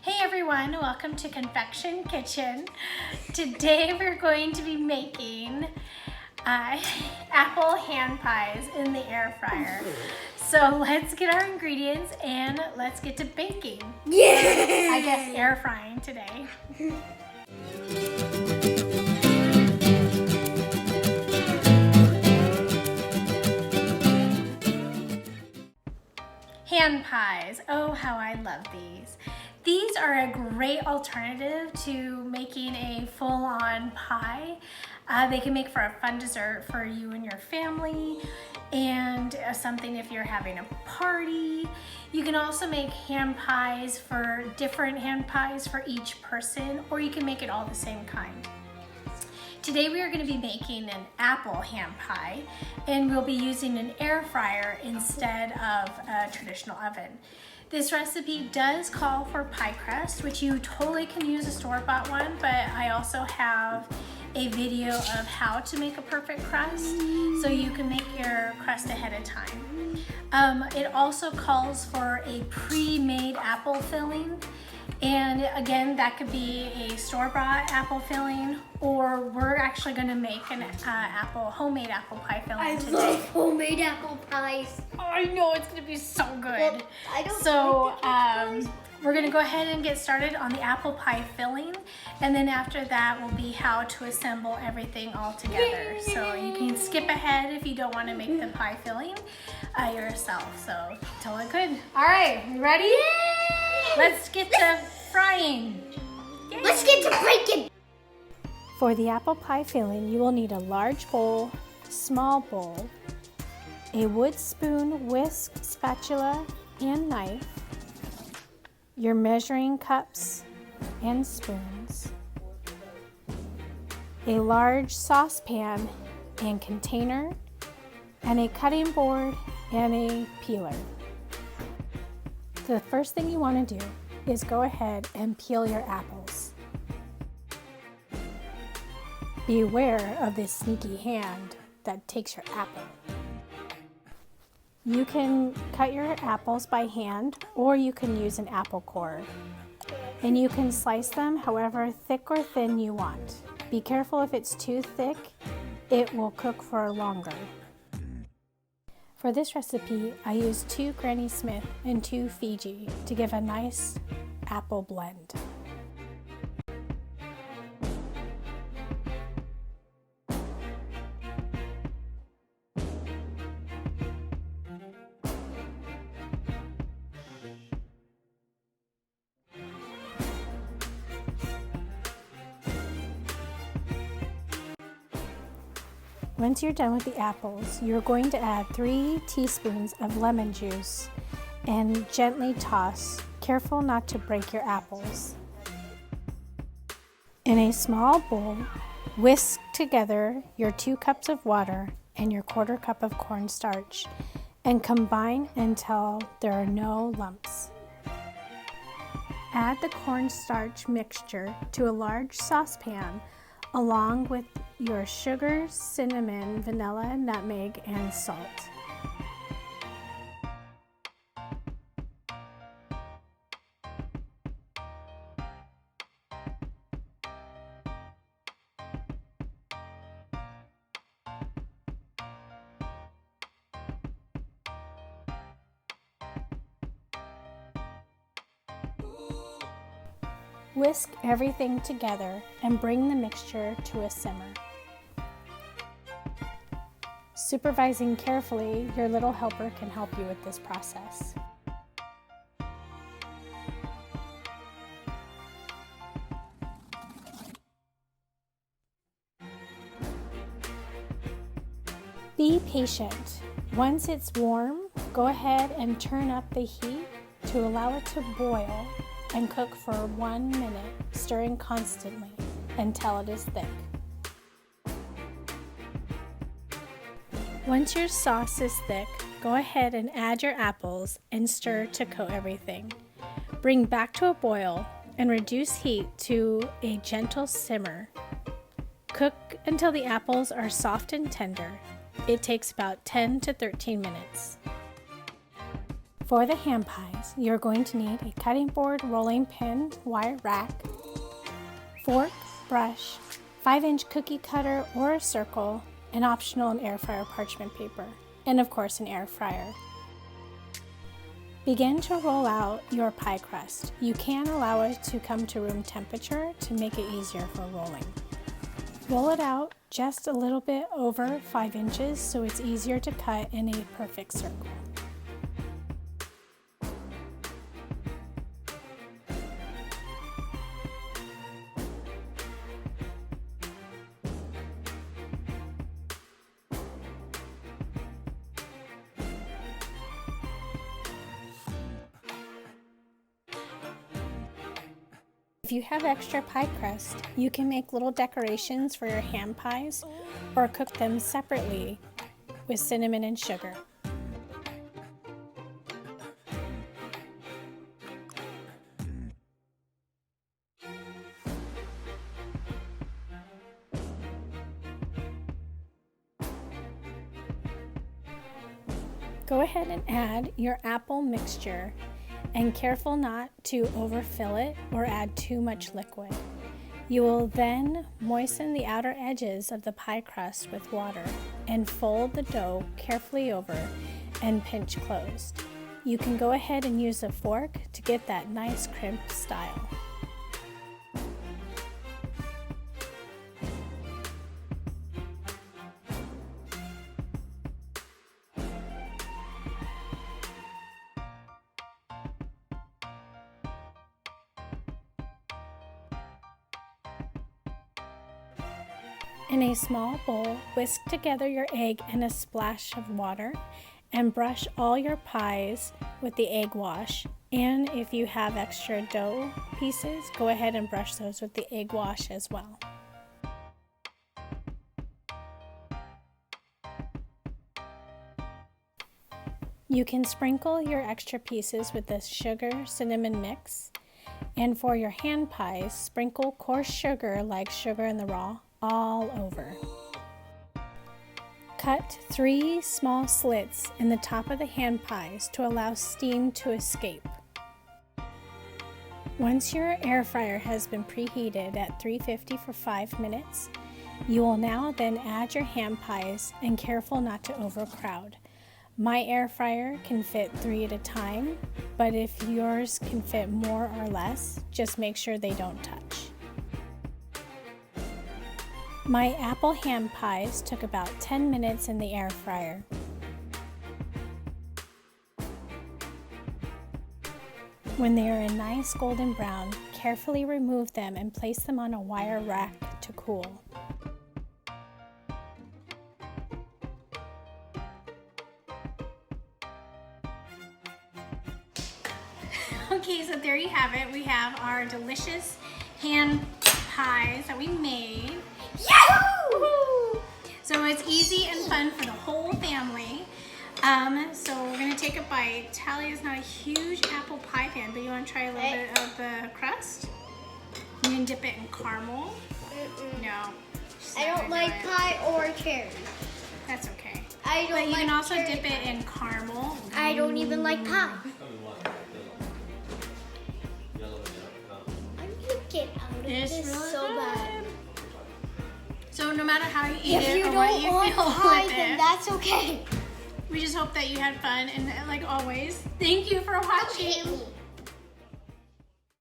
Hey everyone, welcome to Confection Kitchen. Today we're going to be making apple hand pies in the air fryer. So let's get our ingredients and let's get to baking. Yeah! I guess air frying today. Hand pies. Oh, how I love these. These are a great alternative to making a full-on pie. They can make for a fun dessert for you and your family, and something if you're having a party. You can also make hand pies for different hand pies for each person, or you can make it all the same kind. Today we are going to be making an apple hand pie, and we'll be using an air fryer instead of a traditional oven. This recipe does call for pie crust, which you totally can use a store-bought one, but I also have a video of how to make a perfect crust, so you can make your crust ahead of time. It also calls for a pre-made apple filling. And again, that could be a store-bought apple filling, or we're actually going to make an homemade apple pie filling today. I love homemade apple pies. Oh, I know, it's going to be so good. Well, I don't so like apple pies. We're going to go ahead and get started on the apple pie filling, and then after that will be how to assemble everything all together. So you can skip ahead if you don't want to make the pie filling yourself. So totally good. All right, you ready? Yay! Let's get to frying. Yay. Let's get to breaking. For the apple pie filling, you will need a large bowl, small bowl, a wood spoon, whisk, spatula, and knife, your measuring cups and spoons, a large saucepan and container, and a cutting board and a peeler. The first thing you want to do is go ahead and peel your apples. Beware of this sneaky hand that takes your apple. You can cut your apples by hand, or you can use an apple core. And you can slice them however thick or thin you want. Be careful, if it's too thick, it will cook for longer. For this recipe, I used 2 Granny Smith and 2 Fuji to give a nice apple blend. Once you're done with the apples, you're going to add 3 teaspoons of lemon juice and gently toss, careful not to break your apples. In a small bowl, whisk together your 2 cups of water and your 1/4 cup of cornstarch and combine until there are no lumps. Add the cornstarch mixture to a large saucepan along with your sugar, cinnamon, vanilla, nutmeg, and salt. Whisk everything together and bring the mixture to a simmer. Supervising carefully, your little helper can help you with this process. Be patient. Once it's warm, go ahead and turn up the heat to allow it to boil and cook for 1 minute, stirring constantly until it is thick. Once your sauce is thick, go ahead and add your apples and stir to coat everything. Bring back to a boil and reduce heat to a gentle simmer. Cook until the apples are soft and tender. It takes about 10 to 13 minutes. For the hand pies, you're going to need a cutting board, rolling pin, wire rack, fork, brush, 5-inch cookie cutter or a circle, and optional an air fryer parchment paper, and of course an air fryer. Begin to roll out your pie crust. You can allow it to come to room temperature to make it easier for rolling. Roll it out just a little bit over 5 inches so it's easier to cut in a perfect circle. If you have extra pie crust, you can make little decorations for your hand pies or cook them separately with cinnamon and sugar. Go ahead and add your apple mixture, and careful not to overfill it or add too much liquid. You will then moisten the outer edges of the pie crust with water and fold the dough carefully over and pinch closed. You can go ahead and use a fork to get that nice crimped style. In a small bowl, whisk together your egg and a splash of water and brush all your pies with the egg wash. And if you have extra dough pieces, go ahead and brush those with the egg wash as well. You can sprinkle your extra pieces with the sugar cinnamon mix. And for your hand pies, sprinkle coarse sugar like sugar in the raw all over. Cut 3 small slits in the top of the hand pies to allow steam to escape. Once your air fryer has been preheated at 350 for 5 minutes, you will now then add your hand pies and careful not to overcrowd. My air fryer can fit 3 at a time, but if yours can fit more or less, just make sure they don't touch. My apple hand pies took about 10 minutes in the air fryer. When they are a nice golden brown, carefully remove them and place them on a wire rack to cool. Okay, so there you have it. We have our delicious hand pies that we made. Yahoo! So it's easy and fun for the whole family. So we're gonna take a bite. Talia is not a huge apple pie fan, but you want to try a little bit of the crust? You can dip it in caramel. No. I don't like pie or cherry. That's okay. I don't But you like can also cherry dip it in caramel. I don't even like pie. I'm gonna get out of It's this really so good. bad. So no matter how you eat If it you or what don't you want feel pie, with then it, that's okay. we just hope that you had fun, and like always, thank you for watching. Don't hit me.